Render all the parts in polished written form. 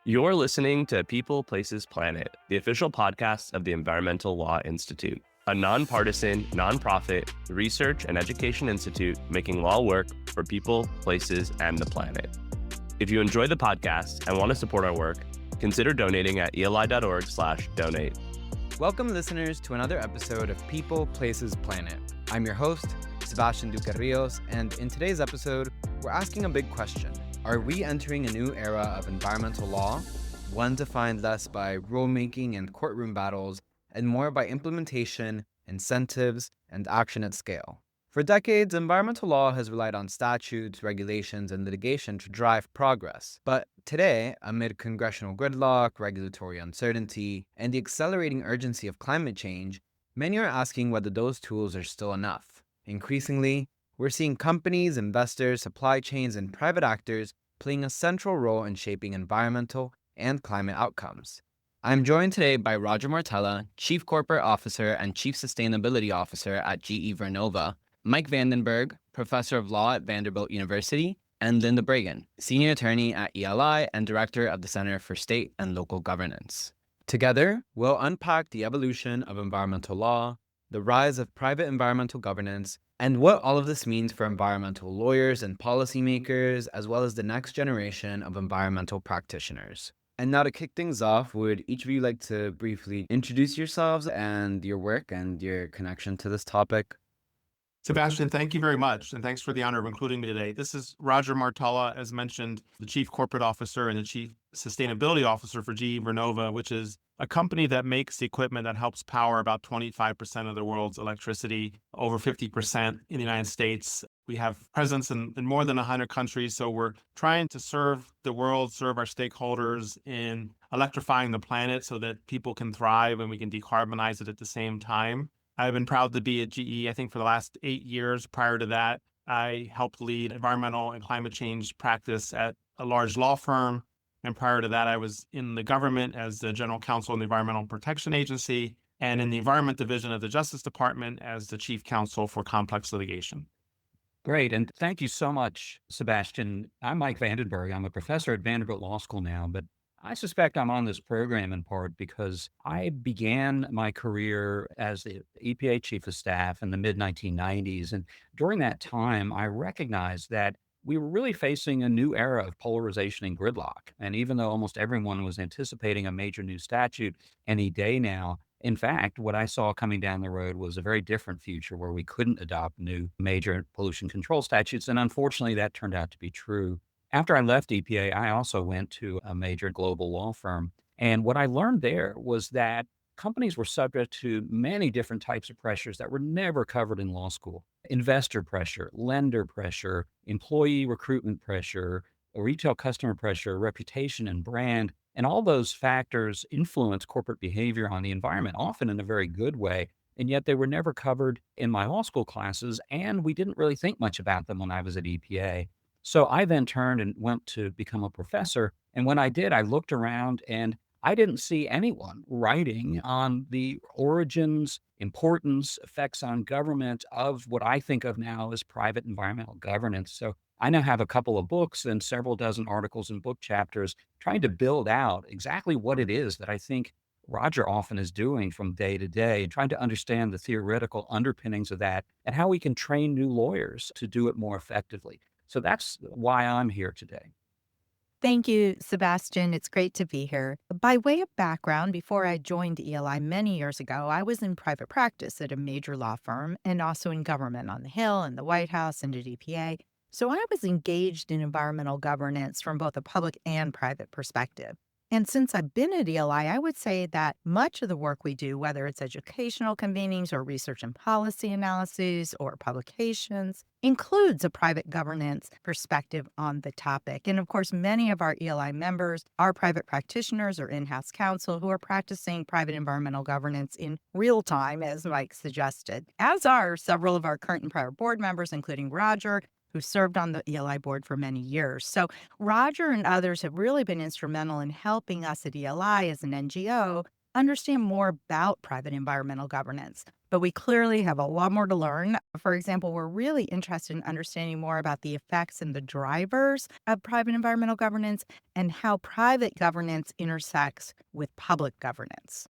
You're listening to People, Places, Planet, the official podcast of the Environmental Law Institute, a nonpartisan, nonprofit research and education institute making law work for people, places, and the planet. If you enjoy the podcast and want to support our work, consider donating at eli.org/donate. Welcome, listeners, to another episode of People, Places, Planet. I'm your host, Sebastian Ducarrios, and in today's episode, we're asking a big question. Are we entering a new era of environmental law, one defined less by rulemaking and courtroom battles, and more by implementation, incentives, and action at scale? For decades, environmental law has relied on statutes, regulations, and litigation to drive progress. But today, amid congressional gridlock, regulatory uncertainty, and the accelerating urgency of climate change, many are asking whether those tools are still enough. Increasingly, we're seeing companies, investors, supply chains, and private actors playing a central role in shaping environmental and climate outcomes. I'm joined today by Roger Martella, Chief Corporate Officer and Chief Sustainability Officer at GE Vernova, Mike Vandenberg, Professor of Law at Vanderbilt University, and Linda Bragan, Senior Attorney at ELI and Director of the Center for State and Local Governance. Together, we'll unpack the evolution of environmental law, the rise of private environmental governance, and what all of this means for environmental lawyers and policymakers, as well as the next generation of environmental practitioners. And now to kick things off, would each of you like to briefly introduce yourselves and your work and your connection to this topic? Sebastian, thank you very much, and thanks for the honor of including me today. This is Roger Martella, as mentioned, the Chief Corporate Officer and the Chief Sustainability Officer for GE Vernova, which is a company that makes the equipment that helps power about 25% of the world's electricity, over 50% in the United States. We have presence in more than 100 countries, so we're trying to serve the world, serve our stakeholders in electrifying the planet so that people can thrive and we can decarbonize it at the same time. I've been proud to be at GE, I think, for the last 8 years. Prior to that, I helped lead environmental and climate change practice at a large law firm. And prior to that, I was in the government as the general counsel in the Environmental Protection Agency and in the Environment Division of the Justice Department as the chief counsel for complex litigation. Great. And thank you so much, Sebastian. I'm Mike Vandenberg. I'm a professor at Vanderbilt Law School now, but I suspect I'm on this program in part because I began my career as the EPA Chief of Staff in the mid-1990s. And during that time, I recognized that we were really facing a new era of polarization and gridlock. And even though almost everyone was anticipating a major new statute any day now, in fact, what I saw coming down the road was a very different future where we couldn't adopt new major pollution control statutes. And unfortunately, that turned out to be true. After I left EPA, I also went to a major global law firm. And what I learned there was that companies were subject to many different types of pressures that were never covered in law school. Investor pressure, lender pressure, employee recruitment pressure, retail customer pressure, reputation and brand. And all those factors influence corporate behavior on the environment, often in a very good way. And yet they were never covered in my law school classes, and we didn't really think much about them when I was at EPA. So I then turned and went to become a professor. And when I did, I looked around and I didn't see anyone writing on the origins, importance, effects on government of what I think of now as private environmental governance. So I now have a couple of books and several dozen articles and book chapters trying to build out exactly what it is that I think Roger often is doing from day to day, and trying to understand the theoretical underpinnings of that and how we can train new lawyers to do it more effectively. So that's why I'm here today. Thank you, Sebastian. It's great to be here. By way of background, before I joined ELI many years ago, I was in private practice at a major law firm and also in government on the Hill and the White House and at EPA. So I was engaged in environmental governance from both a public and private perspective. And since I've been at ELI, I would say that much of the work we do, whether it's educational convenings or research and policy analyses or publications, includes a private governance perspective on the topic. And of course, many of our ELI members are private practitioners or in-house counsel who are practicing private environmental governance in real time, as Mike suggested, as are several of our current and prior board members, including Roger, who served on the ELI board for many years. So Roger and others have really been instrumental in helping us at ELI as an NGO understand more about private environmental governance, but we clearly have a lot more to learn. For example, we're really interested in understanding more about the effects and the drivers of private environmental governance and how private governance intersects with public governance.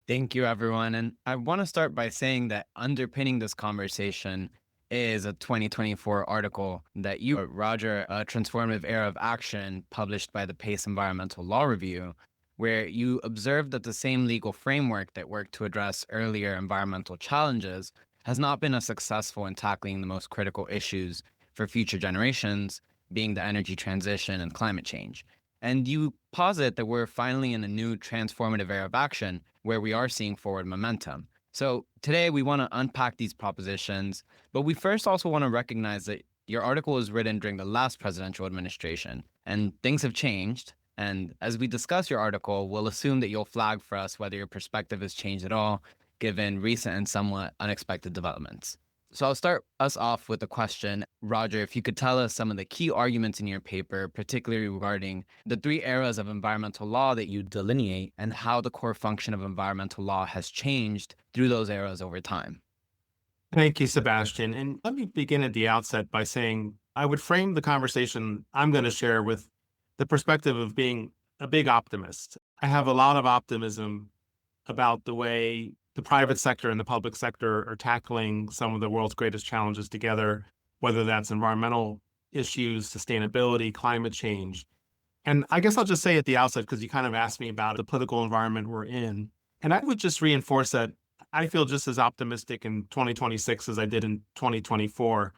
Thank you, everyone. And I want to start by saying that underpinning this conversation is a 2024 article that you wrote, Roger, A Transformative Era of Action, published by the Pace Environmental Law Review, where you observed that the same legal framework that worked to address earlier environmental challenges has not been as successful in tackling the most critical issues for future generations, being the energy transition and climate change. And you posit that we're finally in a new transformative era of action where we are seeing forward momentum. So today we want to unpack these propositions, but we first also want to recognize that your article was written during the last presidential administration and things have changed. And as we discuss your article, we'll assume that you'll flag for us whether your perspective has changed at all, given recent and somewhat unexpected developments. So I'll start us off with a question. Roger, if you could tell us some of the key arguments in your paper, particularly regarding the three eras of environmental law that you delineate and how the core function of environmental law has changed through those eras over time. Thank you, Sebastian. And let me begin at the outset by saying I would frame the conversation I'm going to share with the perspective of being a big optimist. I have a lot of optimism about the way the private sector and the public sector are tackling some of the world's greatest challenges together, whether that's environmental issues, sustainability, climate change. And I guess I'll just say at the outset, because you kind of asked me about the political environment we're in, and I would just reinforce that I feel just as optimistic in 2026 as I did in 2024.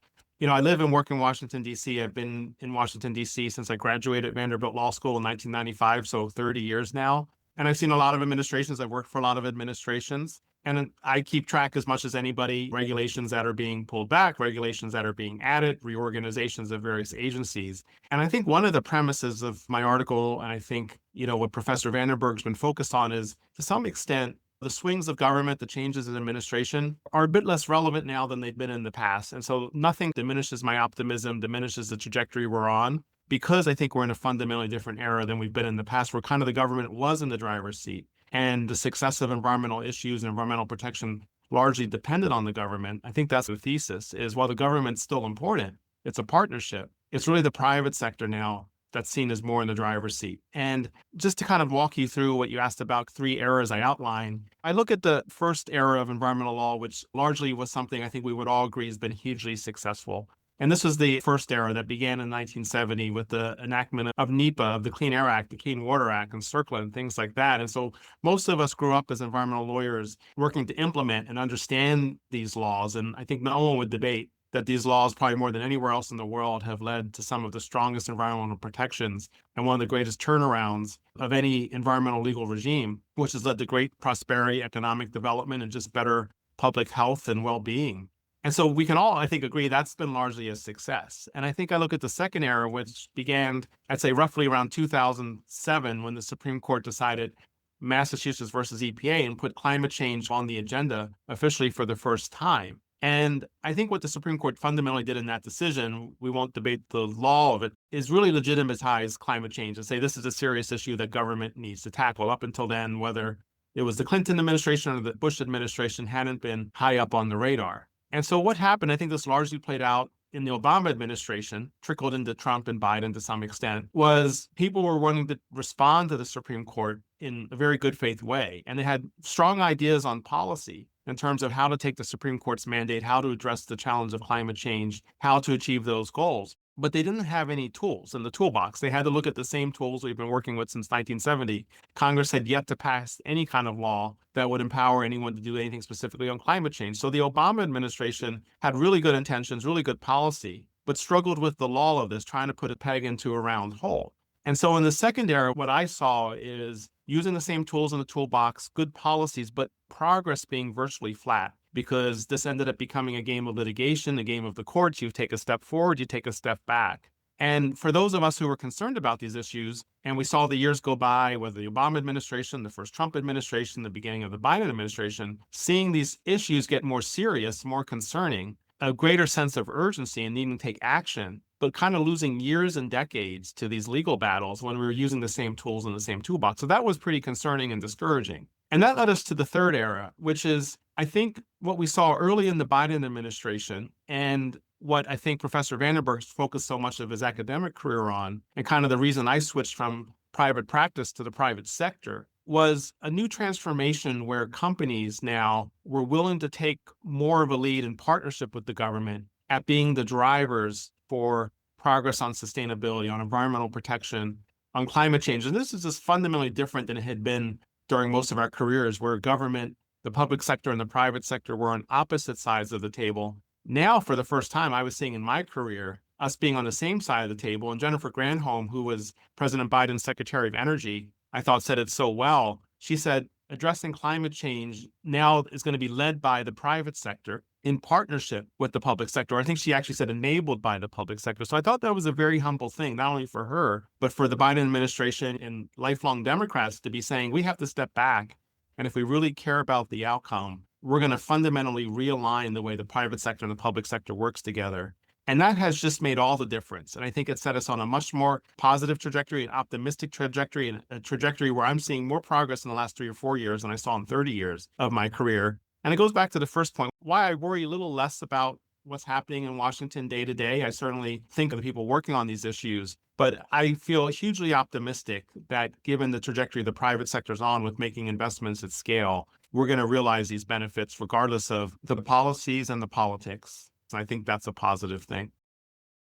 I live and work in Washington, D.C. I've been in Washington, D.C. since I graduated Vanderbilt Law School in 1995, so 30 years now. And I've seen a lot of administrations. I've worked for a lot of administrations. And I keep track as much as anybody, regulations that are being pulled back, regulations that are being added, reorganizations of various agencies. And I think one of the premises of my article, and I think, what Professor Vandenberg's been focused on is, to some extent, the swings of government, the changes in administration are a bit less relevant now than they've been in the past. And so nothing diminishes my optimism, diminishes the trajectory we're on, because I think we're in a fundamentally different era than we've been in the past, where kind of the government was in the driver's seat. And the success of environmental issues and environmental protection largely depended on the government. I think that's the thesis, is while the government's still important, it's a partnership. It's really the private sector now that's seen as more in the driver's seat. And just to kind of walk you through what you asked about, three eras I outlined, I look at the first era of environmental law, which largely was something I think we would all agree has been hugely successful. And this was the first era that began in 1970 with the enactment of NEPA, of the Clean Air Act, the Clean Water Act, and CERCLA, and things like that. And so most of us grew up as environmental lawyers working to implement and understand these laws. And I think no one would debate that these laws, probably more than anywhere else in the world, have led to some of the strongest environmental protections and one of the greatest turnarounds of any environmental legal regime, which has led to great prosperity, economic development, and just better public health and well-being. And so we can all, I think, agree that's been largely a success. And I think I look at the second era, which began, I'd say, roughly around 2007, when the Supreme Court decided Massachusetts versus EPA and put climate change on the agenda officially for the first time. And I think what the Supreme Court fundamentally did in that decision, we won't debate the law of it, is really legitimize climate change and say this is a serious issue that government needs to tackle. Up until then, whether it was the Clinton administration or the Bush administration, hadn't been high up on the radar. And so what happened, I think this largely played out in the Obama administration, trickled into Trump and Biden to some extent, was people were wanting to respond to the Supreme Court in a very good faith way. And they had strong ideas on policy in terms of how to take the Supreme Court's mandate, how to address the challenge of climate change, how to achieve those goals. But they didn't have any tools in the toolbox. They had to look at the same tools we've been working with since 1970. Congress had yet to pass any kind of law that would empower anyone to do anything specifically on climate change. So the Obama administration had really good intentions, really good policy, but struggled with the law of this, trying to put a peg into a round hole. And so in the second era, what I saw is using the same tools in the toolbox, good policies, but progress being virtually flat, because this ended up becoming a game of litigation, a game of the courts. You take a step forward, you take a step back. And for those of us who were concerned about these issues, and we saw the years go by, whether the Obama administration, the first Trump administration, the beginning of the Biden administration, seeing these issues get more serious, more concerning, a greater sense of urgency and needing to take action, but kind of losing years and decades to these legal battles when we were using the same tools in the same toolbox. So that was pretty concerning and discouraging. And that led us to the third era, which is I think what we saw early in the Biden administration and what I think Professor Vandenberg's focused so much of his academic career on, and kind of the reason I switched from private practice to the private sector, was a new transformation where companies now were willing to take more of a lead in partnership with the government at being the drivers for progress on sustainability, on environmental protection, on climate change. And this is just fundamentally different than it had been during most of our careers, where government, the public sector, and the private sector were on opposite sides of the table. Now, for the first time, I was seeing in my career us being on the same side of the table. And Jennifer Granholm, who was President Biden's Secretary of Energy, I thought said it so well. She said, addressing climate change now is going to be led by the private sector in partnership with the public sector. I think she actually said enabled by the public sector. So I thought that was a very humble thing, not only for her, but for the Biden administration and lifelong Democrats to be saying, we have to step back. And if we really care about the outcome, we're going to fundamentally realign the way the private sector and the public sector works together. And that has just made all the difference. And I think it set us on a much more positive trajectory, an optimistic trajectory, and a trajectory where I'm seeing more progress in the last 3 or 4 years than I saw in 30 years of my career. And it goes back to the first point, why I worry a little less about what's happening in Washington day to day. I certainly think of the people working on these issues, but I feel hugely optimistic that given the trajectory the private sector's on with making investments at scale, we're going to realize these benefits regardless of the policies and the politics. And I think that's a positive thing.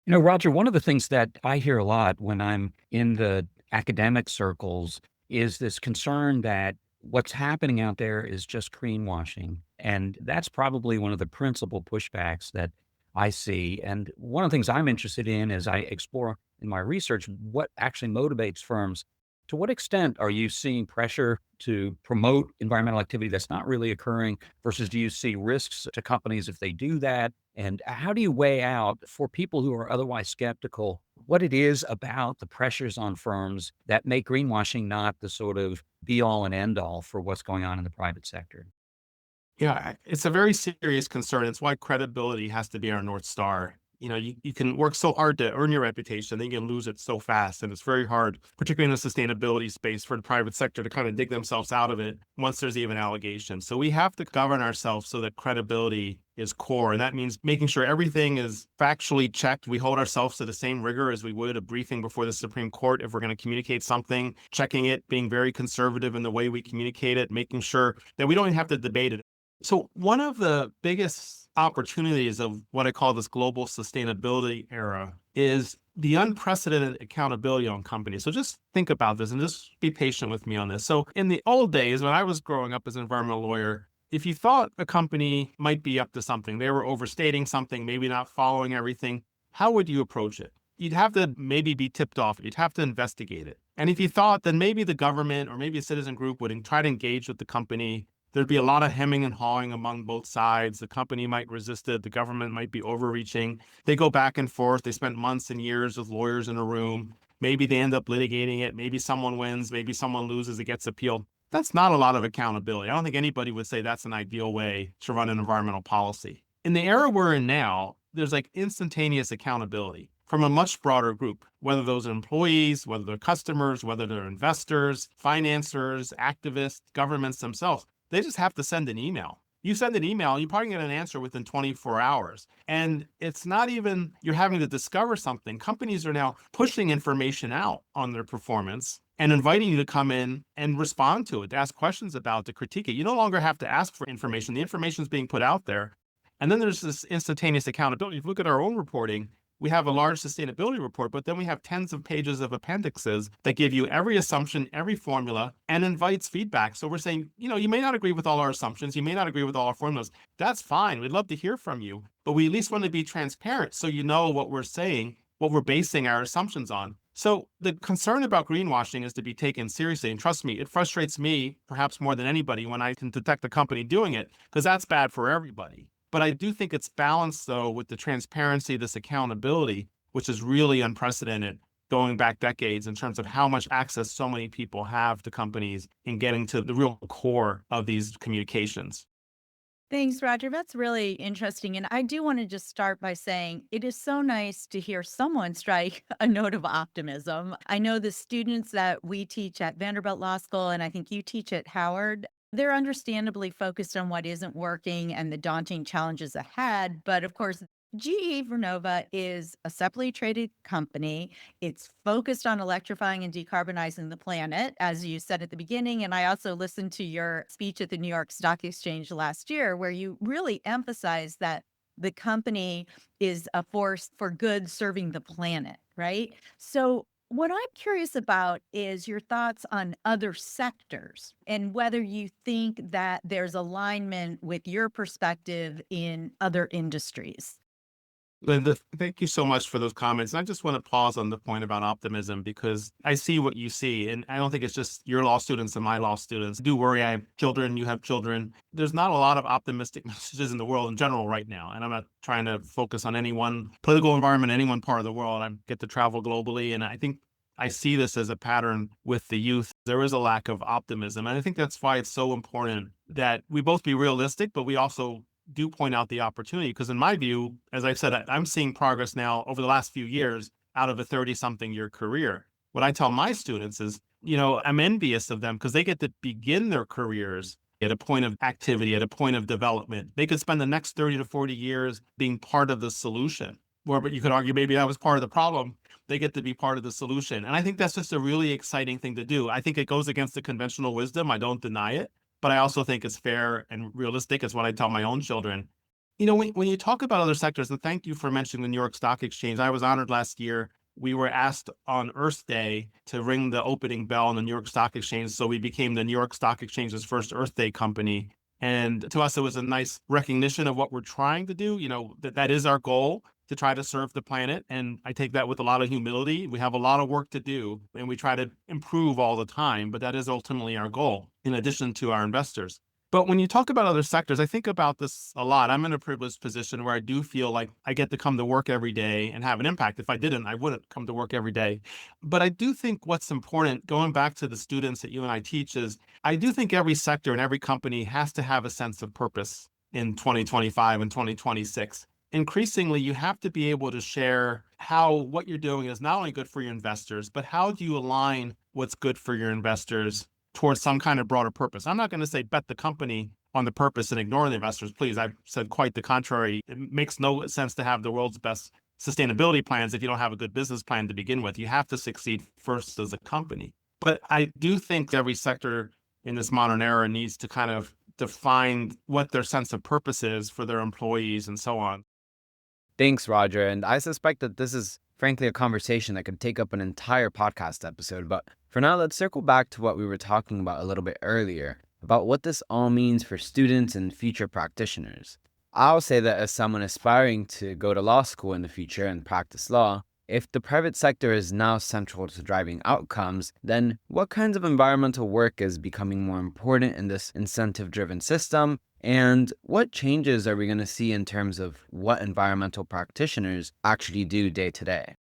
Roger, one of the things that I hear a lot when I'm in the academic circles is this concern that what's happening out there is just greenwashing. And that's probably one of the principal pushbacks that I see. And one of the things I'm interested in as I explore in my research what actually motivates firms. To what extent are you seeing pressure to promote environmental activity that's not really occurring versus do you see risks to companies if they do that? And how do you weigh out for people who are otherwise skeptical what it is about the pressures on firms that make greenwashing not the sort of be all and end all for what's going on in the private sector? Yeah, it's a very serious concern. It's why credibility has to be our North Star. You can work so hard to earn your reputation, then you can lose it so fast. And it's very hard, particularly in the sustainability space, for the private sector to kind of dig themselves out of it once there's even allegations. So we have to govern ourselves so that credibility is core. And that means making sure everything is factually checked. We hold ourselves to the same rigor as we would a briefing before the Supreme Court if we're going to communicate something, checking it, being very conservative in the way we communicate it, making sure that we don't even have to debate it. So one of the biggest opportunities of what I call this global sustainability era is the unprecedented accountability on companies. So just think about this and just be patient with me on this. So in the old days, when I was growing up as an environmental lawyer, if you thought a company might be up to something, they were overstating something, maybe not following everything, how would you approach it? You'd have to maybe be tipped off. You'd have to investigate it. And if you thought, then maybe the government or maybe a citizen group would try to engage with the company. There'd be a lot of hemming and hawing among both sides. The company might resist it. The government might be overreaching. They go back and forth. They spent months and years with lawyers in a room. Maybe they end up litigating it. Maybe someone wins. Maybe someone loses. It gets appealed. That's not a lot of accountability. I don't think anybody would say that's an ideal way to run an environmental policy. In the era we're in now, there's like instantaneous accountability from a much broader group, whether those are employees, whether they're customers, whether they're investors, financiers, activists, governments themselves. They just have to send an email. You send an email, you probably get an answer within 24 hours. And it's not even you're having to discover something. Companies are now pushing information out on their performance and inviting you to come in and respond to it, to ask questions about it, to critique it. You no longer have to ask for information. The information is being put out there. And then there's this instantaneous accountability. If you look at our own reporting, we have a large sustainability report, but then we have tens of pages of appendixes that give you every assumption, every formula, and invites feedback. So we're saying, you may not agree with all our assumptions. You may not agree with all our formulas. That's fine. We'd love to hear from you, but we at least want to be transparent so you know what we're saying, what we're basing our assumptions on. So the concern about greenwashing is to be taken seriously. And trust me, it frustrates me perhaps more than anybody when I can detect a company doing it, because that's bad for everybody. But I do think it's balanced, though, with the transparency, this accountability, which is really unprecedented going back decades in terms of how much access so many people have to companies in getting to the real core of these communications. Thanks, Roger. That's really interesting. And I do want to just start by saying it is so nice to hear someone strike a note of optimism. I know the students that we teach at Vanderbilt Law School, and I think you teach at Howard, They're understandably focused on what isn't working and the daunting challenges ahead. But of course, GE Vernova is a separately traded company. It's focused on electrifying and decarbonizing the planet, as you said at the beginning. And I also listened to your speech at the New York Stock Exchange last year, where you really emphasized that the company is a force for good serving the planet, right? So, what I'm curious about is your thoughts on other sectors and whether you think that there's alignment with your perspective in other industries. Linda, thank you so much for those comments. And I just want to pause on the point about optimism because I see what you see. And I don't think it's just your law students and my law students. Do worry, I have children, you have children. There's not a lot of optimistic messages in the world in general right now. And I'm not trying to focus on any one political environment, any one part of the world. I get to travel globally. And I think I see this as a pattern with the youth. There is a lack of optimism. And I think that's why it's so important that we both be realistic, but we also do point out the opportunity. Because in my view, as I've said, I'm seeing progress now over the last few years out of a 30-something year career. What I tell my students is, I'm envious of them because they get to begin their careers at a point of activity, at a point of development. They could spend the next 30 to 40 years being part of the solution. But you could argue maybe that was part of the problem. They get to be part of the solution. And I think that's just a really exciting thing to do. I think it goes against the conventional wisdom. I don't deny it. But I also think it's fair and realistic. It's what I tell my own children. When you talk about other sectors, and thank you for mentioning the New York Stock Exchange. I was honored last year. We were asked on Earth Day to ring the opening bell on the New York Stock Exchange. So we became the New York Stock Exchange's first Earth Day company. And to us, it was a nice recognition of what we're trying to do. That is our goal, to try to serve the planet. And I take that with a lot of humility. We have a lot of work to do and we try to improve all the time, but that is ultimately our goal in addition to our investors. But when you talk about other sectors, I think about this a lot. I'm in a privileged position where I do feel like I get to come to work every day and have an impact. If I didn't, I wouldn't come to work every day. But I do think what's important, going back to the students that you and I teach, is I do think every sector and every company has to have a sense of purpose in 2025 and 2026. Increasingly, you have to be able to share how what you're doing is not only good for your investors, but how do you align what's good for your investors towards some kind of broader purpose. I'm not going to say bet the company on the purpose and ignore the investors. Please, I've said quite the contrary. It makes no sense to have the world's best sustainability plans if you don't have a good business plan to begin with. You have to succeed first as a company. But I do think every sector in this modern era needs to kind of define what their sense of purpose is for their employees and so on. Thanks, Roger. And I suspect that this is frankly a conversation that could take up an entire podcast episode. But for now, let's circle back to what we were talking about a little bit earlier about what this all means for students and future practitioners. I'll say that as someone aspiring to go to law school in the future and practice law, if the private sector is now central to driving outcomes, then what kinds of environmental work is becoming more important in this incentive-driven system? And what changes are we going to see in terms of what environmental practitioners actually do day to day?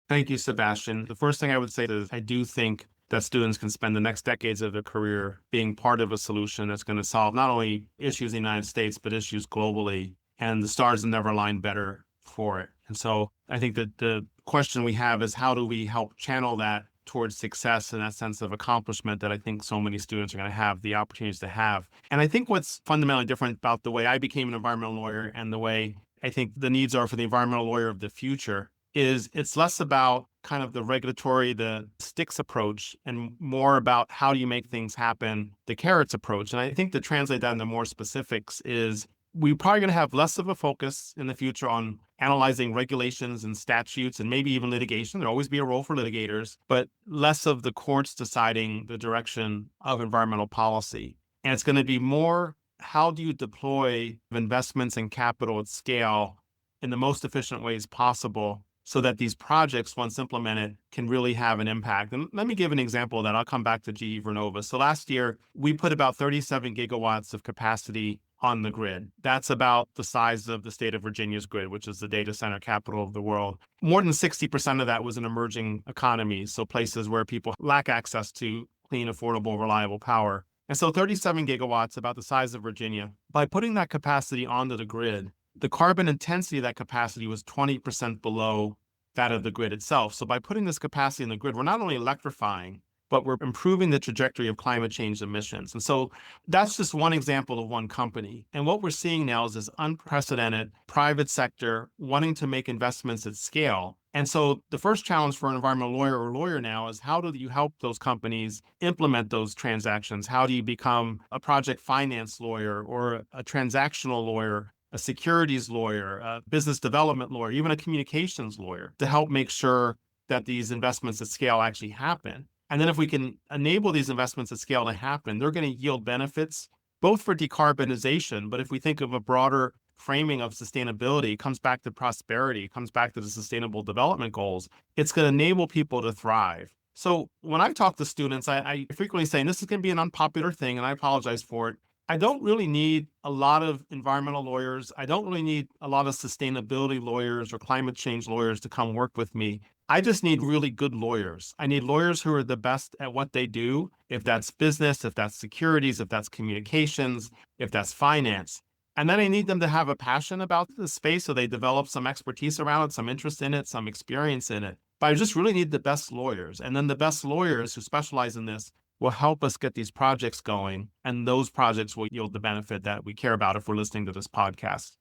Thank you, Sebastian. The first thing I would say is I do think that students can spend the next decades of their career being part of a solution that's going to solve not only issues in the United States, but issues globally. And the stars have never aligned better for it. And so I think that the question we have is how do we help channel that towards success and that sense of accomplishment that I think so many students are going to have the opportunities to have. And I think what's fundamentally different about the way I became an environmental lawyer and the way I think the needs are for the environmental lawyer of the future is it's less about kind of the regulatory, the sticks approach, and more about how do you make things happen, the carrots approach. And I think to translate that into more specifics is we're probably going to have less of a focus in the future on analyzing regulations and statutes and maybe even litigation. There'll always be a role for litigators, but less of the courts deciding the direction of environmental policy. And it's going to be more, how do you deploy investments and capital at scale in the most efficient ways possible so that these projects, once implemented, can really have an impact. And let me give an example of that. I'll come back to GE Vernova. So last year, we put about 37 gigawatts of capacity on the grid. That's about the size of the state of Virginia's grid, which is the data center capital of the world. More than 60% of that was in emerging economies, so places where people lack access to clean, affordable, reliable power. And so 37 gigawatts, about the size of Virginia. By putting that capacity onto the grid, the carbon intensity of that capacity was 20% below that of the grid itself. So by putting this capacity in the grid, we're not only electrifying, but we're improving the trajectory of climate change emissions. And so that's just one example of one company. And what we're seeing now is this unprecedented private sector wanting to make investments at scale. And so the first challenge for an environmental lawyer or lawyer now is how do you help those companies implement those transactions? How do you become a project finance lawyer or a transactional lawyer, a securities lawyer, a business development lawyer, even a communications lawyer to help make sure that these investments at scale actually happen? And then if we can enable these investments at scale to happen, they're going to yield benefits both for decarbonization, but if we think of a broader framing of sustainability, it comes back to prosperity, it comes back to the sustainable development goals. It's going to enable people to thrive. So when I talk to students, I frequently say, and this is going to be an unpopular thing, and I apologize for it, I don't really need a lot of environmental lawyers. I don't really need a lot of sustainability lawyers or climate change lawyers to come work with me. I just need really good lawyers. I need lawyers who are the best at what they do, if that's business, if that's securities, if that's communications, if that's finance. And then I need them to have a passion about the space so they develop some expertise around it, some interest in it, some experience in it. But I just really need the best lawyers. And then the best lawyers who specialize in this will help us get these projects going. And those projects will yield the benefit that we care about if we're listening to this podcast.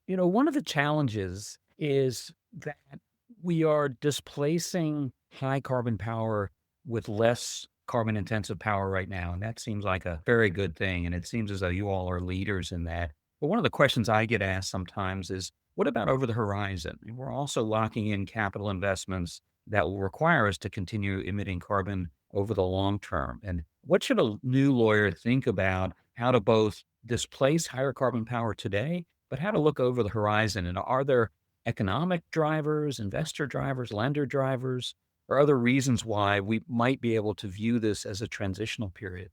One of the challenges is that we are displacing high carbon power with less carbon intensive power right now. And that seems like a very good thing. And it seems as though you all are leaders in that. But one of the questions I get asked sometimes is, what about over the horizon? We're also locking in capital investments that will require us to continue emitting carbon over the long term. And what should a new lawyer think about how to both displace higher carbon power today, but how to look over the horizon? And are there economic drivers, investor drivers, lender drivers, or other reasons why we might be able to view this as a transitional period?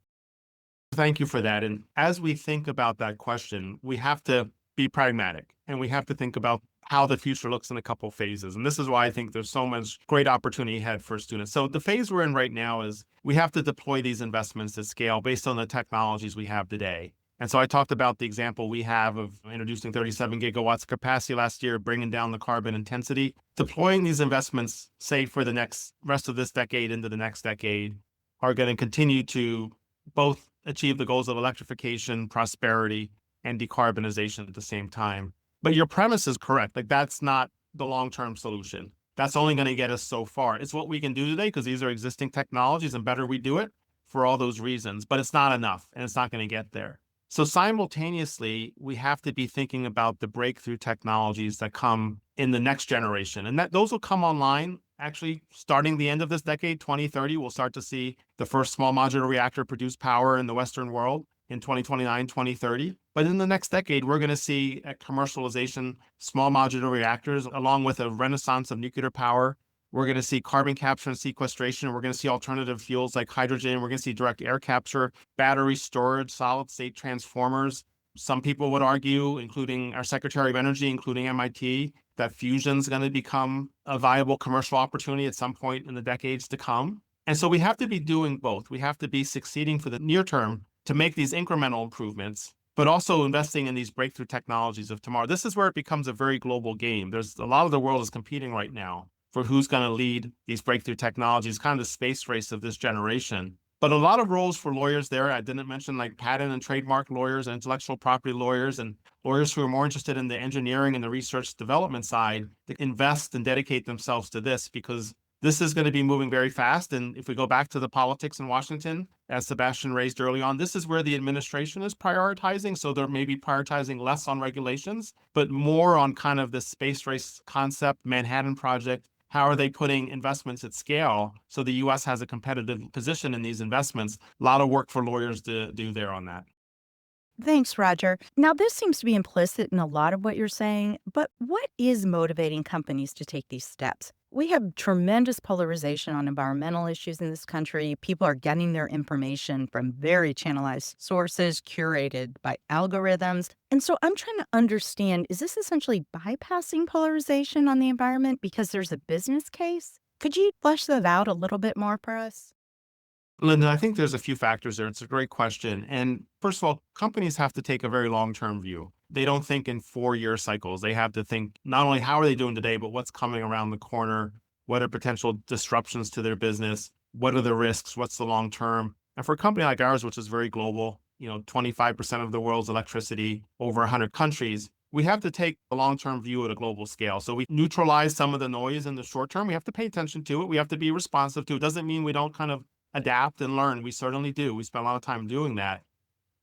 Thank you for that. And as we think about that question, we have to be pragmatic and we have to think about how the future looks in a couple phases. And this is why I think there's so much great opportunity ahead for students. So the phase we're in right now is we have to deploy these investments at scale based on the technologies we have today. And so I talked about the example we have of introducing 37 gigawatts of capacity last year, bringing down the carbon intensity. Deploying these investments, say for the next rest of this decade into the next decade, are going to continue to both achieve the goals of electrification, prosperity, and decarbonization at the same time. But your premise is correct. Like, that's not the long-term solution. That's only going to get us so far. It's what we can do today because these are existing technologies and better we do it for all those reasons, but it's not enough and it's not going to get there. So simultaneously, we have to be thinking about the breakthrough technologies that come in the next generation. And that those will come online actually starting the end of this decade, 2030, we'll start to see the first small modular reactor produce power in the Western world in 2029, 2030. But in the next decade, we're going to see a commercialization, small modular reactors, along with a renaissance of nuclear power. We're going to see carbon capture and sequestration. We're going to see alternative fuels like hydrogen. We're going to see direct air capture, battery storage, solid state transformers. Some people would argue, including our Secretary of Energy, including MIT, that fusion is going to become a viable commercial opportunity at some point in the decades to come. And so we have to be doing both. We have to be succeeding for the near term to make these incremental improvements, but also investing in these breakthrough technologies of tomorrow. This is where it becomes a very global game. There's a lot of the world is competing right now for who's going to lead these breakthrough technologies, kind of the space race of this generation. But a lot of roles for lawyers there. I didn't mention like patent and trademark lawyers and intellectual property lawyers and lawyers who are more interested in the engineering and the research development side to invest and dedicate themselves to this because this is going to be moving very fast. And if we go back to the politics in Washington, as Sebastian raised early on, this is where the administration is prioritizing. So they're maybe prioritizing less on regulations, but more on kind of this space race concept, Manhattan Project. How are they putting investments at scale so the U.S. has a competitive position in these investments? A lot of work for lawyers to do there on that. Thanks, Roger. Now, this seems to be implicit in a lot of what you're saying, but what is motivating companies to take these steps? We have tremendous polarization on environmental issues in this country. People are getting their information from very channelized sources, curated by algorithms. And so I'm trying to understand, is this essentially bypassing polarization on the environment because there's a business case? Could you flesh that out a little bit more for us? Linda, I think there's a few factors there. It's a great question. And first of all, companies have to take a very long-term view. They don't think in 4-year cycles. They have to think not only how are they doing today, but what's coming around the corner, what are potential disruptions to their business, What are the risks? What's the long term? And for a company like ours, which is very global, 25% of the world's electricity, over 100 countries, we have to take a long-term view at a global scale. So we neutralize some of the noise in the short term. We have to pay attention to it. We have to be responsive to it. Doesn't mean we don't kind of adapt and learn. We certainly do. We spend a lot of time doing that.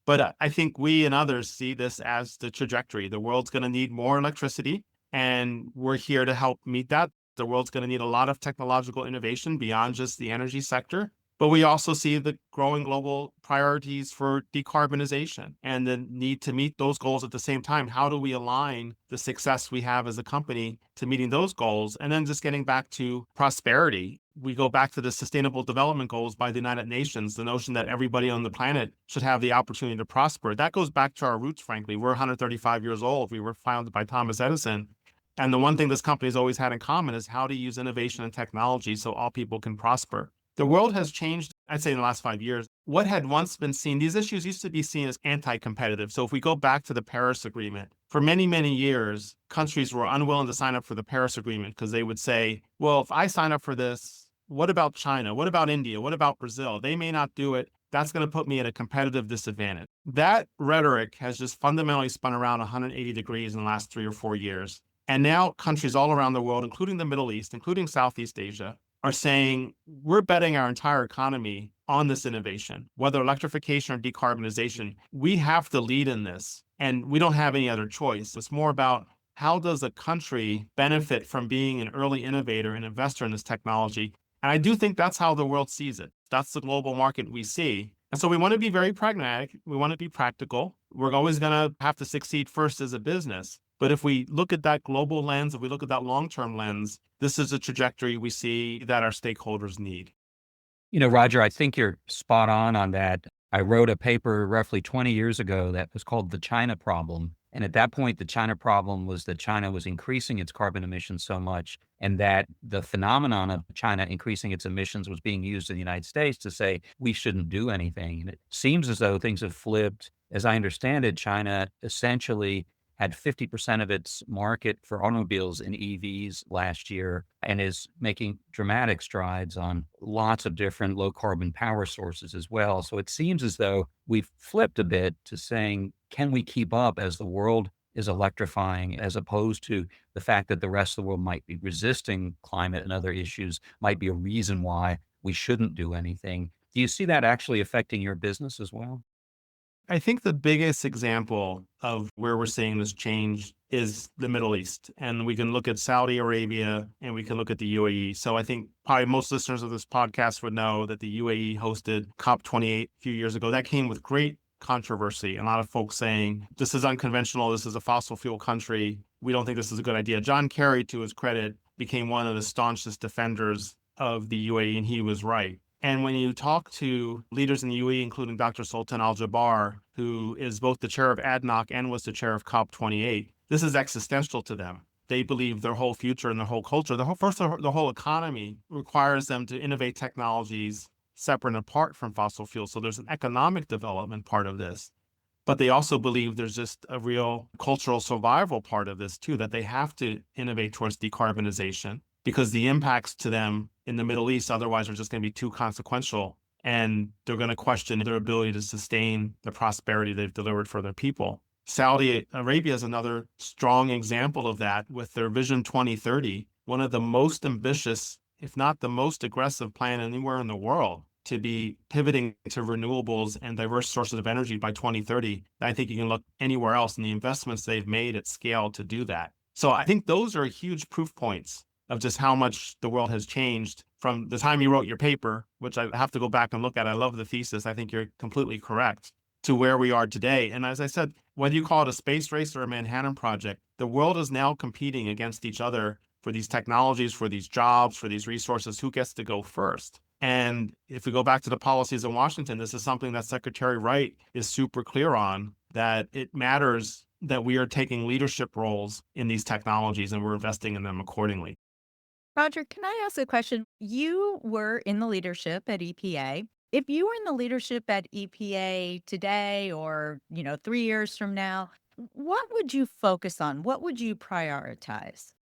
But I think we and others see this as the trajectory. The world's going to need more electricity, and we're here to help meet that. The world's going to need a lot of technological innovation beyond just the energy sector. But we also see the growing global priorities for decarbonization and the need to meet those goals at the same time. How do we align the success we have as a company to meeting those goals? And then just getting back to prosperity. We go back to the Sustainable Development Goals by the United Nations, the notion that everybody on the planet should have the opportunity to prosper. That goes back to our roots, frankly. We're 135 years old. We were founded by Thomas Edison. And the one thing this company has always had in common is how to use innovation and technology so all people can prosper. The world has changed, I'd say, in the last 5 years. What had once been seen, these issues used to be seen as anti-competitive. So if we go back to the Paris Agreement, for many, many years, countries were unwilling to sign up for the Paris Agreement because they would say, well, if I sign up for this, what about China? What about India? What about Brazil? They may not do it. That's going to put me at a competitive disadvantage. That rhetoric has just fundamentally spun around 180 degrees in the last 3 or 4 years. And now countries all around the world, including the Middle East, including Southeast Asia, are saying we're betting our entire economy on this innovation, whether electrification or decarbonization. We have to lead in this, and we don't have any other choice. It's more about how does a country benefit from being an early innovator and investor in this technology. And I do think that's how the world sees it. That's the global market we see. And so we want to be very pragmatic. We want to be practical. We're always going to have to succeed first as a business. But if we look at that global lens, if we look at that long-term lens, this is a trajectory we see that our stakeholders need. Roger, I think you're spot on that. I wrote a paper roughly 20 years ago that was called The China Problem. And at that point, the China problem was that China was increasing its carbon emissions so much, and that the phenomenon of China increasing its emissions was being used in the United States to say we shouldn't do anything. And it seems as though things have flipped. As I understand it, China essentially had 50% of its market for automobiles in EVs last year and is making dramatic strides on lots of different low carbon power sources as well. So it seems as though we've flipped a bit to saying, can we keep up as the world is electrifying, as opposed to the fact that the rest of the world might be resisting climate and other issues might be a reason why we shouldn't do anything. Do you see that actually affecting your business as well? I think the biggest example of where we're seeing this change is the Middle East. And we can look at Saudi Arabia and we can look at the UAE. So I think probably most listeners of this podcast would know that the UAE hosted COP28 a few years ago. That came with great controversy. A lot of folks saying, this is unconventional. This is a fossil fuel country. We don't think this is a good idea. John Kerry, to his credit, became one of the staunchest defenders of the UAE, and he was right. And when you talk to leaders in the UAE, including Dr. Sultan Al Jaber, who is both the chair of ADNOC and was the chair of COP28, this is existential to them. They believe their whole future and their whole culture, the whole economy requires them to innovate technologies separate and apart from fossil fuels. So there's an economic development part of this. But they also believe there's just a real cultural survival part of this too, that they have to innovate towards decarbonization because the impacts to them in the Middle East otherwise are just going to be too consequential. And they're going to question their ability to sustain the prosperity they've delivered for their people. Saudi Arabia is another strong example of that with their Vision 2030, one of the most ambitious, if not the most aggressive plan anywhere in the world to be pivoting to renewables and diverse sources of energy by 2030. I think you can look anywhere else in the investments they've made at scale to do that. So I think those are huge proof points of just how much the world has changed from the time you wrote your paper, which I have to go back and look at. I love the thesis. I think you're completely correct, to where we are today. And as I said, whether you call it a space race or a Manhattan Project, the world is now competing against each other for these technologies, for these jobs, for these resources. Who gets to go first? And if we go back to the policies in Washington, this is something that Secretary Wright is super clear on, that it matters that we are taking leadership roles in these technologies and we're investing in them accordingly. Roger, can I ask a question? You were in the leadership at EPA. If you were in the leadership at EPA today or, 3 years from now, what would you focus on? What would you prioritize?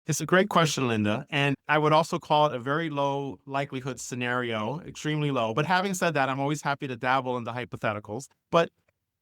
It's a great question, Linda. And I would also call it a very low likelihood scenario, extremely low. But having said that, I'm always happy to dabble into hypotheticals. But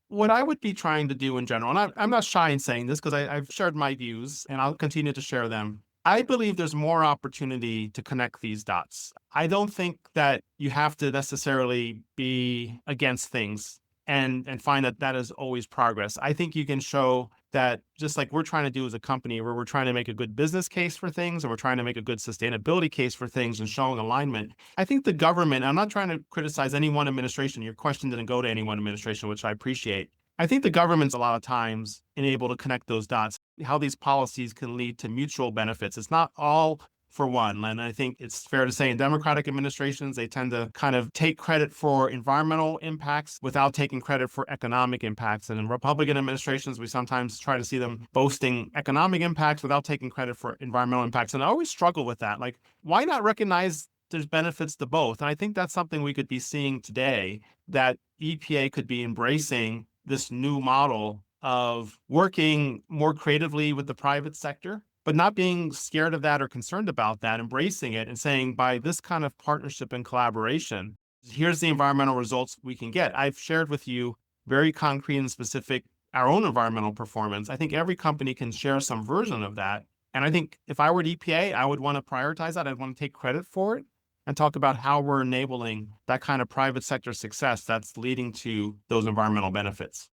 what I would be trying to do in general, and I'm not shy in saying this because I've shared my views and I'll continue to share them. I believe there's more opportunity to connect these dots. I don't think that you have to necessarily be against things and find that that is always progress. I think you can show that just like we're trying to do as a company, where we're trying to make a good business case for things and we're trying to make a good sustainability case for things and showing alignment. I think the government, I'm not trying to criticize any one administration. Your question didn't go to any one administration, which I appreciate. I think the government's a lot of times able to connect those dots, how these policies can lead to mutual benefits. It's not all for one. And I think it's fair to say in Democratic administrations, they tend to kind of take credit for environmental impacts without taking credit for economic impacts. And in Republican administrations, we sometimes try to see them boasting economic impacts without taking credit for environmental impacts. And I always struggle with that. Like, why not recognize there's benefits to both? And I think that's something we could be seeing today, that EPA could be embracing this new model of working more creatively with the private sector, but not being scared of that or concerned about that, embracing it and saying, by this kind of partnership and collaboration, here's the environmental results we can get. I've shared with you very concrete and specific our own environmental performance. I think every company can share some version of that. And I think if I were at EPA, I would want to prioritize that. I'd want to take credit for it and talk about how we're enabling that kind of private sector success that's leading to those environmental benefits.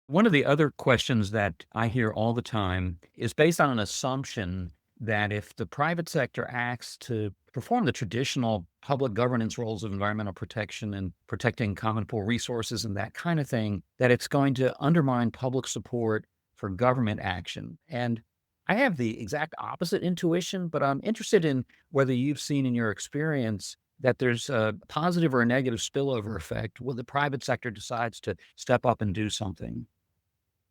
One of the other questions that I hear all the time is based on an assumption that if the private sector acts to perform the traditional public governance roles of environmental protection and protecting common pool resources and that kind of thing, that it's going to undermine public support for government action. And I have the exact opposite intuition, but I'm interested in whether you've seen in your experience that there's a positive or a negative spillover effect when the private sector decides to step up and do something.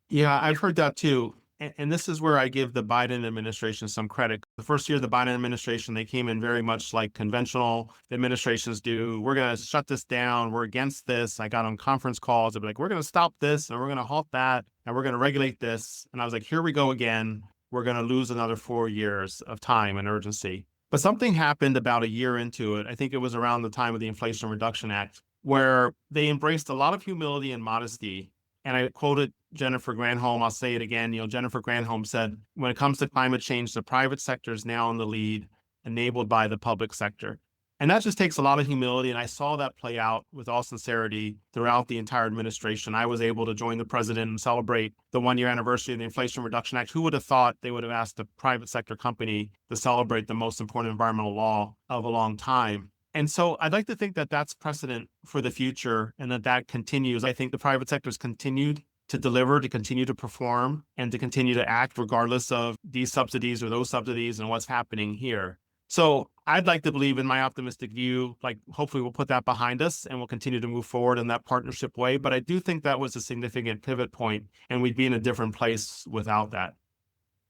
Yeah, I've heard that too. And this is where I give the Biden administration some credit. The first year of the Biden administration, they came in very much like conventional administrations do. We're going to shut this down. We're against this. I got on conference calls. They'd be like, we're going to stop this and we're going to halt that and we're going to regulate this. And I was like, here we go again. We're going to lose another 4 years of time and urgency. But something happened about a year into it. I think it was around the time of the Inflation Reduction Act, where they embraced a lot of humility and modesty. And I quoted Jennifer Granholm. I'll say it again. Jennifer Granholm said, when it comes to climate change, the private sector is now in the lead, enabled by the public sector. And that just takes a lot of humility. And I saw that play out with all sincerity throughout the entire administration. I was able to join the president and celebrate the 1-year anniversary of the Inflation Reduction Act. Who would have thought they would have asked a private sector company to celebrate the most important environmental law of a long time? And so I'd like to think that that's precedent for the future and that continues. I think the private sector has continued to deliver, to continue to perform, and to continue to act regardless of these subsidies or those subsidies and what's happening here. So I'd like to believe, in my optimistic view, like hopefully we'll put that behind us and we'll continue to move forward in that partnership way. But I do think that was a significant pivot point and we'd be in a different place without that.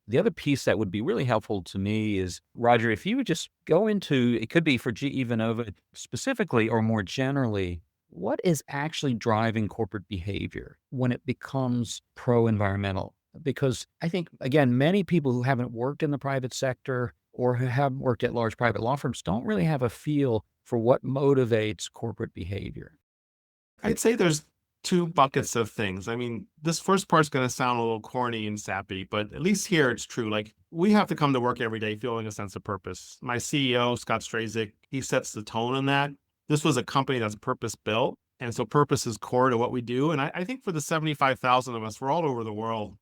The other piece that would be really helpful to me is, Roger, if you would just go into, it could be for GE Vernova specifically or more generally, what is actually driving corporate behavior when it becomes pro-environmental? Because I think, again, many people who haven't worked in the private sector or who haven't worked at large private law firms don't really have a feel for what motivates corporate behavior. I'd say there's two buckets of things. I mean, this first part's going to sound a little corny and sappy, but at least here it's true. Like, we have to come to work every day feeling a sense of purpose. My CEO, Scott Strazik, he sets the tone in that. This was a company that's purpose built. And so purpose is core to what we do. And I think for the 75,000 of us, we're all over the world.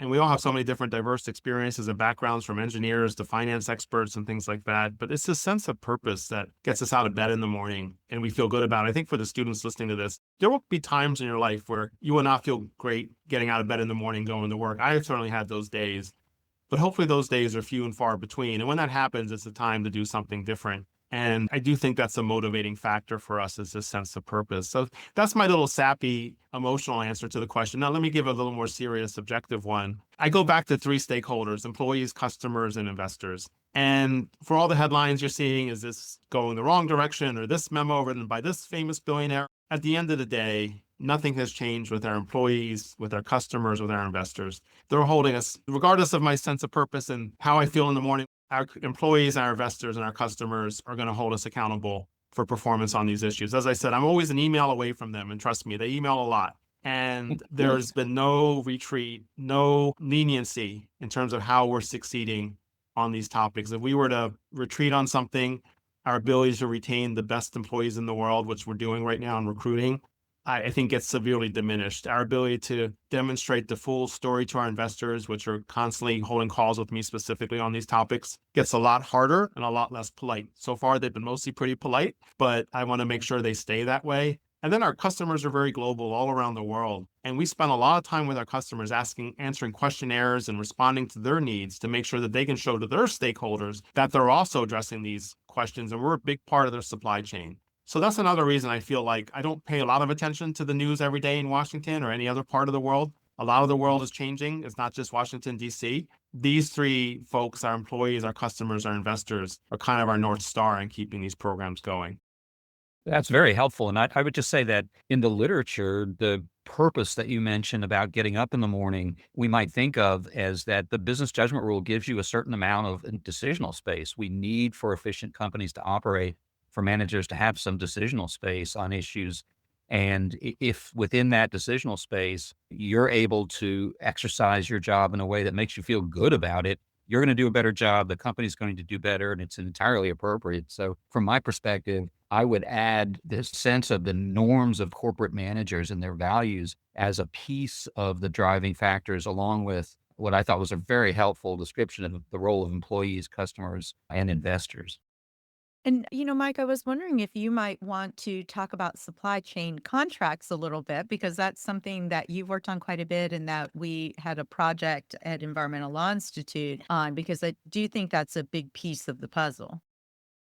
And we all have so many different diverse experiences and backgrounds, from engineers to finance experts and things like that. But it's this sense of purpose that gets us out of bed in the morning and we feel good about it. I think for the students listening to this, there will be times in your life where you will not feel great getting out of bed in the morning, going to work. I have certainly had those days, but hopefully those days are few and far between. And when that happens, it's a time to do something different. And I do think that's a motivating factor for us, is this sense of purpose. So that's my little sappy emotional answer to the question. Now, let me give a little more serious, objective one. I go back to three stakeholders: employees, customers, and investors. And for all the headlines you're seeing, is this going the wrong direction, or this memo written by this famous billionaire? At the end of the day, Nothing has changed with our employees, with our customers, with our investors. They're holding us, regardless of my sense of purpose and how I feel in the morning, our employees, our investors, and our customers are going to hold us accountable for performance on these issues. As I said, I'm always an email away from them. And trust me, they email a lot. And there's been no retreat, no leniency in terms of how we're succeeding on these topics. If we were to retreat on something, our ability to retain the best employees in the world, which we're doing right now in recruiting, I think gets severely diminished. Our ability to demonstrate the full story to our investors, which are constantly holding calls with me specifically on these topics, gets a lot harder and a lot less polite. So far, they've been mostly pretty polite, but I want to make sure they stay that way. And then our customers are very global all around the world. And we spend a lot of time with our customers answering questionnaires and responding to their needs to make sure that they can show to their stakeholders that they're also addressing these questions. And we're a big part of their supply chain. So that's another reason I feel like I don't pay a lot of attention to the news every day in Washington or any other part of the world. A lot of the world is changing. It's not just Washington, D.C. These three folks, our employees, our customers, our investors, are kind of our North Star in keeping these programs going. That's very helpful. And I would just say that in the literature, the purpose that you mentioned about getting up in the morning, we might think of as that the business judgment rule gives you a certain amount of decisional space. We need for efficient companies to operate, for managers to have some decisional space on issues. And if within that decisional space, you're able to exercise your job in a way that makes you feel good about it, you're going to do a better job. The company's going to do better, and it's entirely appropriate. So from my perspective, I would add this sense of the norms of corporate managers and their values as a piece of the driving factors, along with what I thought was a very helpful description of the role of employees, customers, and investors. And, Mike, I was wondering if you might want to talk about supply chain contracts a little bit, because that's something that you've worked on quite a bit and that we had a project at Environmental Law Institute on, because I do think that's a big piece of the puzzle.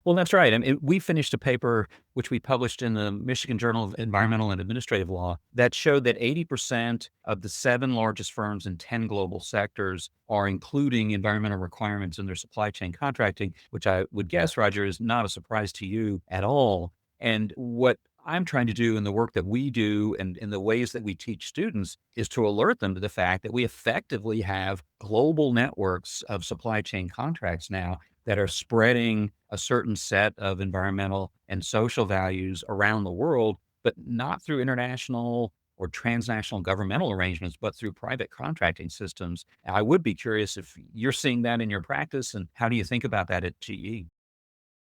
Well, that's right. I mean, we finished a paper which we published in the Michigan Journal of Environmental and Administrative Law that showed that 80% of the 7 largest firms in 10 global sectors are including environmental requirements in their supply chain contracting, which I would guess, Roger, is not a surprise to you at all. And what I'm trying to do in the work that we do and in the ways that we teach students is to alert them to the fact that we effectively have global networks of supply chain contracts now that are spreading a certain set of environmental and social values around the world, but not through international or transnational governmental arrangements, but through private contracting systems. I would be curious if you're seeing that in your practice, and how do you think about that at GE?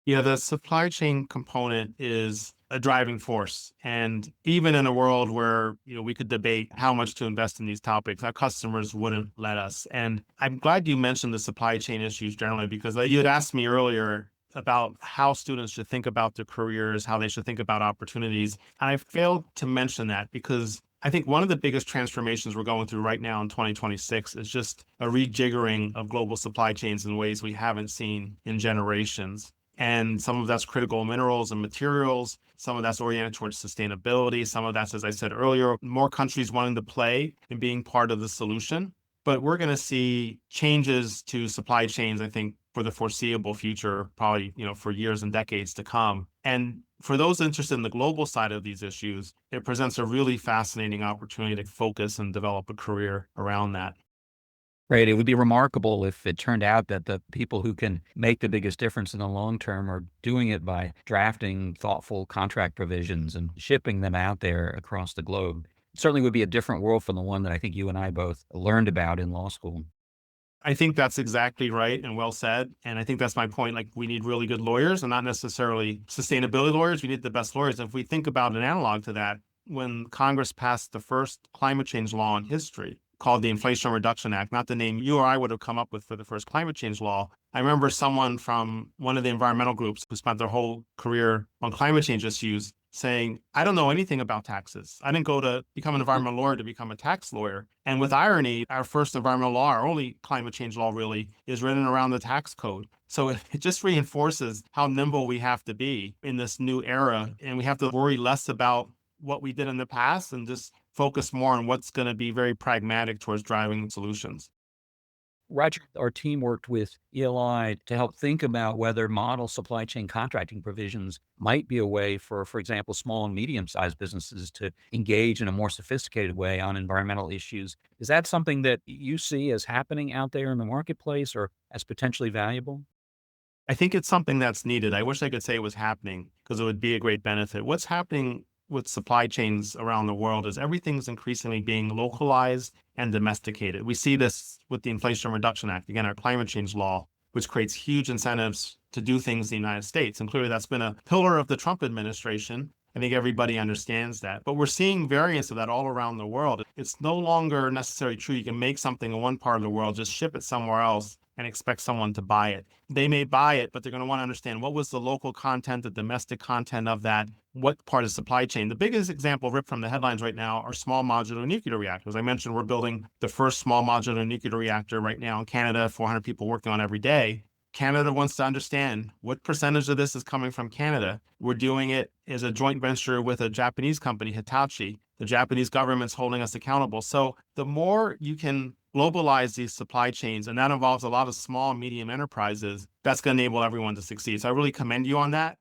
Yeah, the supply chain component is a driving force. And even in a world where, we could debate how much to invest in these topics, our customers wouldn't let us. And I'm glad you mentioned the supply chain issues generally, because you had asked me earlier about how students should think about their careers, how they should think about opportunities. And I failed to mention that because I think one of the biggest transformations we're going through right now in 2026 is just a rejiggering of global supply chains in ways we haven't seen in generations. And some of that's critical minerals and materials. Some of that's oriented towards sustainability. Some of that's, as I said earlier, more countries wanting to play and being part of the solution. But we're going to see changes to supply chains, I think, for the foreseeable future, probably, for years and decades to come. And for those interested in the global side of these issues, it presents a really fascinating opportunity to focus and develop a career around that. Right. It would be remarkable if it turned out that the people who can make the biggest difference in the long term are doing it by drafting thoughtful contract provisions and shipping them out there across the globe. It certainly would be a different world from the one that I think you and I both learned about in law school. I think that's exactly right and well said. And I think that's my point. Like, we need really good lawyers and not necessarily sustainability lawyers. We need the best lawyers. If we think about an analog to that, when Congress passed the first climate change law in history, called the Inflation Reduction Act, not the name you or I would have come up with for the first climate change law. I remember someone from one of the environmental groups who spent their whole career on climate change issues saying, I don't know anything about taxes. I didn't go to become an environmental lawyer to become a tax lawyer. And with irony, our first environmental law, our only climate change law really, is written around the tax code. So it just reinforces how nimble we have to be in this new era. And we have to worry less about what we did in the past and just focus more on what's going to be very pragmatic towards driving solutions. Roger, our team worked with ELI to help think about whether model supply chain contracting provisions might be a way for example, small and medium-sized businesses to engage in a more sophisticated way on environmental issues. Is that something that you see as happening out there in the marketplace or as potentially valuable? I think it's something that's needed. I wish I could say it was happening because it would be a great benefit. What's happening with supply chains around the world is everything's increasingly being localized and domesticated. We see this with the Inflation Reduction Act, again, our climate change law, which creates huge incentives to do things in the United States. And clearly that's been a pillar of the Trump administration. I think everybody understands that. But we're seeing variants of that all around the world. It's no longer necessarily true you can make something in one part of the world, just ship it somewhere else and expect someone to buy it. They may buy it, but they're going to want to understand what was the local content, the domestic content of that, what part of the supply chain. The biggest example ripped from the headlines right now are small modular nuclear reactors. I mentioned we're building the first small modular nuclear reactor right now in Canada, 400 people working on it every day. Canada wants to understand what percentage of this is coming from Canada. We're doing it as a joint venture with a Japanese company, Hitachi. The Japanese government's holding us accountable. So the more you can globalize these supply chains, and that involves a lot of small and medium enterprises, that's going to enable everyone to succeed. So I really commend you on that.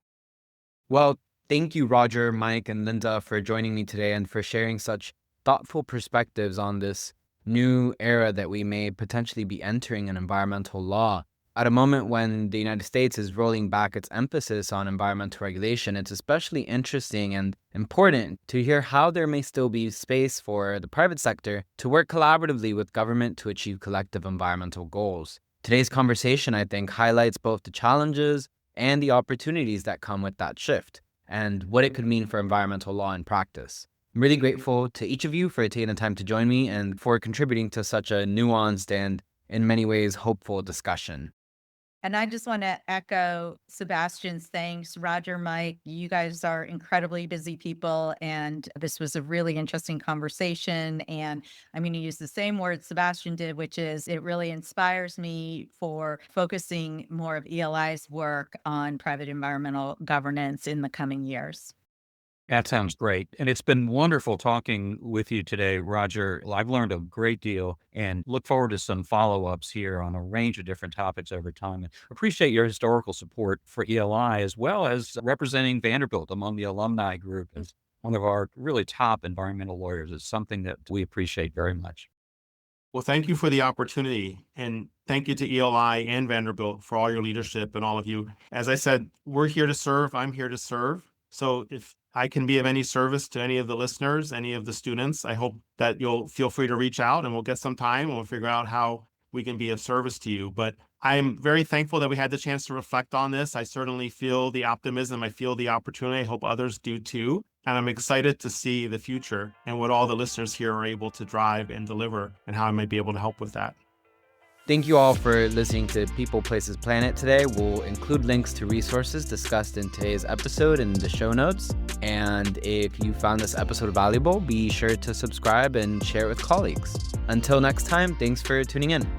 Well, thank you, Roger, Mike, and Linda, for joining me today and for sharing such thoughtful perspectives on this new era that we may potentially be entering in environmental law. At a moment when the United States is rolling back its emphasis on environmental regulation, it's especially interesting and important to hear how there may still be space for the private sector to work collaboratively with government to achieve collective environmental goals. Today's conversation, I think, highlights both the challenges and the opportunities that come with that shift and what it could mean for environmental law in practice. I'm really grateful to each of you for taking the time to join me and for contributing to such a nuanced and, in many ways, hopeful discussion. And I just want to echo Sebastian's thanks. Roger, Mike, you guys are incredibly busy people, and this was a really interesting conversation. And I'm going to use the same word Sebastian did, which is it really inspires me for focusing more of ELI's work on private environmental governance in the coming years. That sounds great. And it's been wonderful talking with you today, Roger. Well, I've learned a great deal and look forward to some follow-ups here on a range of different topics over time. And appreciate your historical support for ELI as well as representing Vanderbilt among the alumni group as one of our really top environmental lawyers. It's something that we appreciate very much. Well, thank you for the opportunity. And thank you to ELI and Vanderbilt for all your leadership and all of you. As I said, we're here to serve. I'm here to serve. So if I can be of any service to any of the listeners, any of the students, I hope that you'll feel free to reach out and we'll get some time and we'll figure out how we can be of service to you. But I'm very thankful that we had the chance to reflect on this. I certainly feel the optimism. I feel the opportunity. I hope others do too. And I'm excited to see the future and what all the listeners here are able to drive and deliver and how I might be able to help with that. Thank you all for listening to People, Places, Planet today. We'll include links to resources discussed in today's episode in the show notes. And if you found this episode valuable, be sure to subscribe and share it with colleagues. Until next time, thanks for tuning in.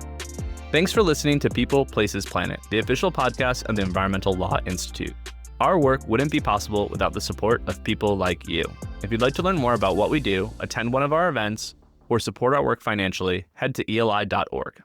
Thanks for listening to People, Places, Planet, the official podcast of the Environmental Law Institute. Our work wouldn't be possible without the support of people like you. If you'd like to learn more about what we do, attend one of our events, or support our work financially, head to eli.org.